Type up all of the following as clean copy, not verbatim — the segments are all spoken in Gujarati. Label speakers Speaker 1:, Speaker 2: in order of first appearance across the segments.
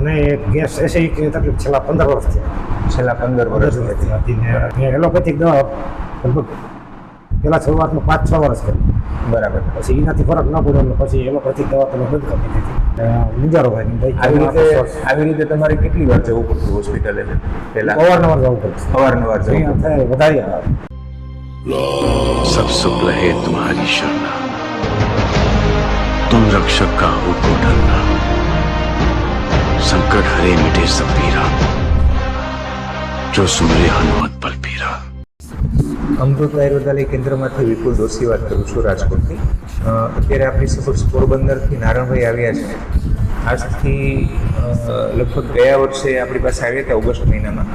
Speaker 1: મને ગેસ એસિડિટીની તકલીફ છેલ્લા 15 વર્ષથી.
Speaker 2: છેલ્લા 15 વર્ષથી
Speaker 1: હતી ને મેં એલોપેથિક દવા લગભગ પહેલાં શરૂઆતમાં 5-6 વર્ષ કરી.
Speaker 2: બરાબર.
Speaker 1: પછી એનાથી ફરક ન પડ્યો એટલે પછી એલોપેથિક દવા તમે બંધ કરી દીધી. મુંજારો ભાઈ
Speaker 2: આવી રીતે તમારે કેટલી વાર જવું પડતું હોસ્પિટલે પહેલા?
Speaker 1: અવારનવાર જવું પડતું.
Speaker 2: અવારનવાર જવું પડતું.
Speaker 1: થાય વધારે આવે.
Speaker 3: सब सुख रहे तुम्हारी शरणा, तुम रक्षक का हो को डरना, संकट हरे मिटे सब पीरा, जो सुमरे हनुमत बल पीरा।
Speaker 2: અમૃત આયુર્વેદાલય કેન્દ્રમાંથી વિપુલ દોશી વાત કરું છું, રાજકોટથી. અત્યારે આપણી સપોઝ પોરબંદરથી નારણભાઈ આવ્યા છે. આજથી લગભગ ગયા વર્ષે આપણી પાસે આવ્યા હતા ઓગસ્ટ મહિનામાં.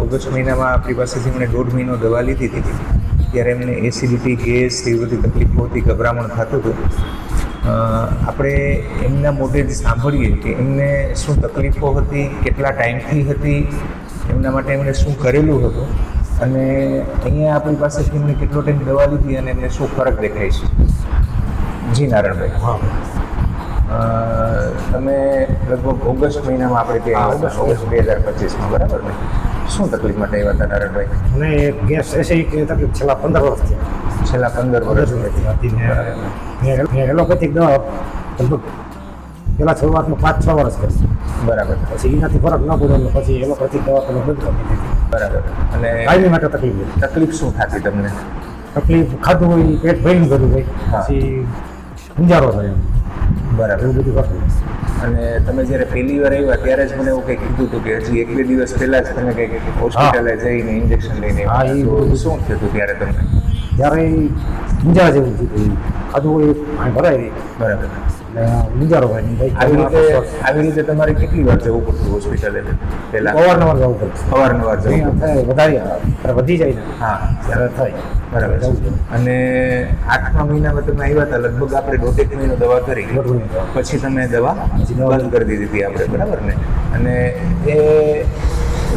Speaker 2: ઓગસ્ટ મહિનામાં આપણી પાસેથી એમણે 1.5 મહિનો દવા લીધી હતી. ત્યારે એમને એસિડિટી, ગેસ એવી બધી તકલીફો હતી, ગભરામણ થતું હતું. આપણે એમના મોઢે જ સાંભળીએ કે એમને શું તકલીફો હતી, કેટલા ટાઈમથી હતી, એમના માટે એમણે શું કરેલું હતું અને અહીંયા આપણી પાસેથી એમણે કેટલો ટાઈમ દવા લીધી અને એમને શું ફરક દેખાય છે. જી નારણભાઈ,
Speaker 1: હા,
Speaker 2: તમે લગભગ ઓગસ્ટ મહિનામાં આપણે ત્યાં ઓગસ્ટ 2025માં, બરાબર ને? શું તકલીફ માટે આવ્યા હતા નારણભાઈ?
Speaker 1: મને ગેસ એસિડિટીની તકલીફ છેલ્લા 15 વર્ષથી.
Speaker 2: છેલ્લા 15 વર્ષથી
Speaker 1: હતી ને મેં એલોપેથિક દવા લગભગ પહેલાં શરૂઆતમાં 5-6 વર્ષ કરી.
Speaker 2: બરાબર.
Speaker 1: પછી એનાથી ફરક ન પડ્યો એટલે પછી એલોપેથિક દવા તમે બંધ કરી દીધી.
Speaker 2: બરાબર. અને
Speaker 1: કાયમી માટે તકલીફ હતી.
Speaker 2: તકલીફ શું થતી તમને?
Speaker 1: તકલીફ ખાધું હોય પેટ ભરીને કર્યું હોય,
Speaker 2: હા.
Speaker 1: પછી મુંજારો થાય એમ.
Speaker 2: બરાબર.
Speaker 1: એવું બધું કરતું.
Speaker 2: અને તમે જ્યારે પહેલી વાર આવ્યા ત્યારે જ મને એવું કંઈક કીધું હતું કે હજી 1-2 દિવસ પહેલાં જ તમે કંઈક હોસ્પિટલે જઈને ઇન્જેક્શન લઈને
Speaker 1: હા,
Speaker 2: આવ્યા.
Speaker 1: એ
Speaker 2: તો શું થયું હતું ત્યારે તમને?
Speaker 1: ત્યારે મુંજારા જેવું થયું. ખાધું હોય પાણી ભરાય
Speaker 2: બરાબર.
Speaker 1: એટલે મુંજારો ભાઈ
Speaker 2: આવી રીતે તમારે કેટલી વાર જવું પડતું હોસ્પિટલે પહેલાં?
Speaker 1: અવારનવાર જવું પડતું.
Speaker 2: અવારનવાર જવું પડતું.
Speaker 1: થાય વધારે આવે. ત્યારે વધી જાય ને
Speaker 2: હા,
Speaker 1: ત્યારે થાય.
Speaker 2: બરાબર.
Speaker 1: જવું પડે.
Speaker 2: અને 8મા મહિનામાં તમે આવ્યા હતા, લગભગ આપણે 1.5 મહિનો દવા કરી.
Speaker 1: દોઢ મહિનો.
Speaker 2: પછી તમે દવા બંધ કરી દીધી હતી આપણે, બરાબર ને? અને એ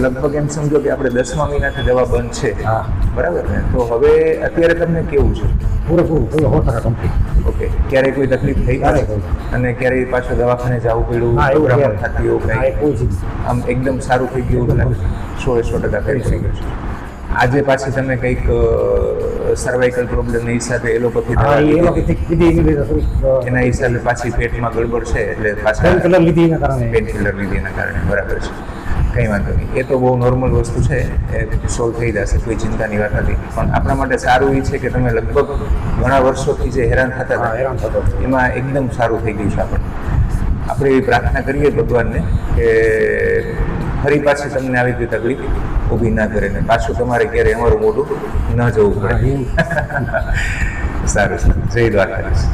Speaker 2: લગભગ એમ સમજો કે આપણે 10મા મહિનાથી દવા બંધ છે,
Speaker 1: હા.
Speaker 2: બરાબર ને? તો હવે અત્યારે તમને કેવું છે?
Speaker 1: પૂરેપૂરું થયું 100% કમ્પ્લીટ.
Speaker 2: ઓકે. ક્યારેય કોઈ તકલીફ થઈ?
Speaker 1: ક્યારેય કોઈ.
Speaker 2: અને ક્યારેય પાછું દવાખાને જવું પડ્યું?
Speaker 1: હા, એવું
Speaker 2: ગભરામણ
Speaker 1: ક્યારેય.
Speaker 2: થતી એવું
Speaker 1: હા, એ
Speaker 2: કંઈ?
Speaker 1: કોઈ ચીજ.
Speaker 2: આમ એકદમ સારું થઈ ગયું લાગે? 100% ફેર થઈ ગયું છે. આજે પાછી તમે કંઈક સર્વાઇકલ પ્રોબ્લેમની હિસાબે એલોપેથી
Speaker 1: હા,
Speaker 2: દવા
Speaker 1: એ
Speaker 2: લીધી.
Speaker 1: એલોપેથિક લીધી એની લીધે થોડીક
Speaker 2: એના હિસાબે પાછી પેટમાં ગડબડ છે એટલે પાછા
Speaker 1: પેનકિલર લીધી એના કારણે.
Speaker 2: પેનકિલર લીધી એના કારણે, બરાબર છે. કંઈ વાંધો નહીં, એ તો બહુ નોર્મલ વસ્તુ છે, એ સોલ્વ થઈ જશે, કોઈ ચિંતાની વાત નથી. પણ આપણા માટે સારું એ છે કે તમે લગભગ ઘણા વર્ષોથી જે હેરાન થતા
Speaker 1: હા, હેરાન થતો હતો.
Speaker 2: હતા એમાં એકદમ સારું થઈ ગયું છે. આપણે એવી પ્રાર્થના કરીએ ભગવાનને કે ફરી પાછી તમને આવી કોઈ તકલીફ ઊભી ના કરે ને પાછું તમારે ક્યારેય અમારું મોઢું ન જવું પડે. સારું, જય દ્વારકાધીશ.